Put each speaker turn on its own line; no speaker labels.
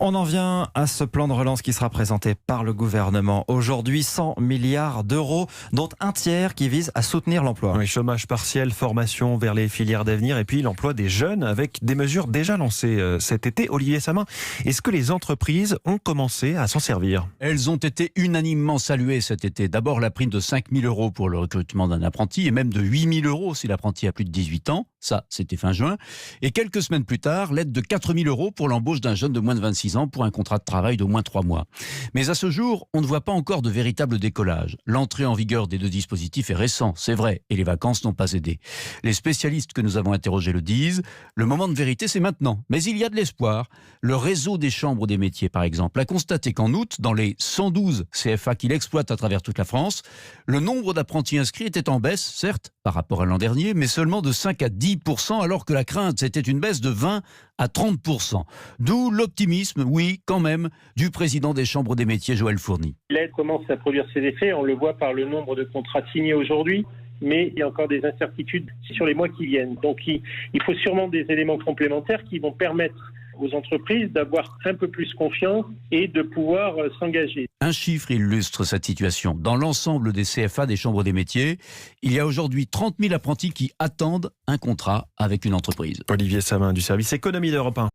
On en vient à ce plan de relance qui sera présenté par le gouvernement. Aujourd'hui, 100 milliards d'euros, dont un tiers qui vise à soutenir l'emploi.
Oui, chômage partiel, formation vers les filières d'avenir et puis l'emploi des jeunes avec des mesures déjà lancées cet été. Olivier Samin, est-ce que les entreprises ont commencé à s'en servir?
Elles ont été unanimement saluées cet été. D'abord la prime de 5 000 euros pour le recrutement d'un apprenti et même de 8 000 euros si l'apprenti a plus de 18 ans. Ça, c'était fin juin. Et quelques semaines plus tard, l'aide de 4 000 euros pour l'embauche d'un jeune de moins de 26 ans pour un contrat de travail d'au moins 3 mois. Mais à ce jour, on ne voit pas encore de véritable décollage. L'entrée en vigueur des deux dispositifs est récente, c'est vrai, et les vacances n'ont pas aidé. Les spécialistes que nous avons interrogés le disent, le moment de vérité c'est maintenant. Mais il y a de l'espoir. Le réseau des chambres des métiers, par exemple, a constaté qu'en août, dans les 112 CFA qu'il exploite à travers toute la France, le nombre d'apprentis inscrits était en baisse, certes, par rapport à l'an dernier, mais seulement de 5 à 10%, alors que la crainte, c'était une baisse de 20 à 30%. D'où l'optimisme, oui, quand même, du président des chambres des métiers, Joël Fourny.
L'aide commence à produire ses effets, on le voit par le nombre de contrats signés aujourd'hui, mais il y a encore des incertitudes sur les mois qui viennent. Donc il faut sûrement des éléments complémentaires qui vont permettre aux entreprises d'avoir un peu plus confiance et de pouvoir s'engager.
Un chiffre illustre cette situation. Dans l'ensemble des CFA des chambres des métiers, il y a aujourd'hui 30 000 apprentis qui attendent un contrat avec une entreprise.
Olivier Samin du service économie d'Europe 1.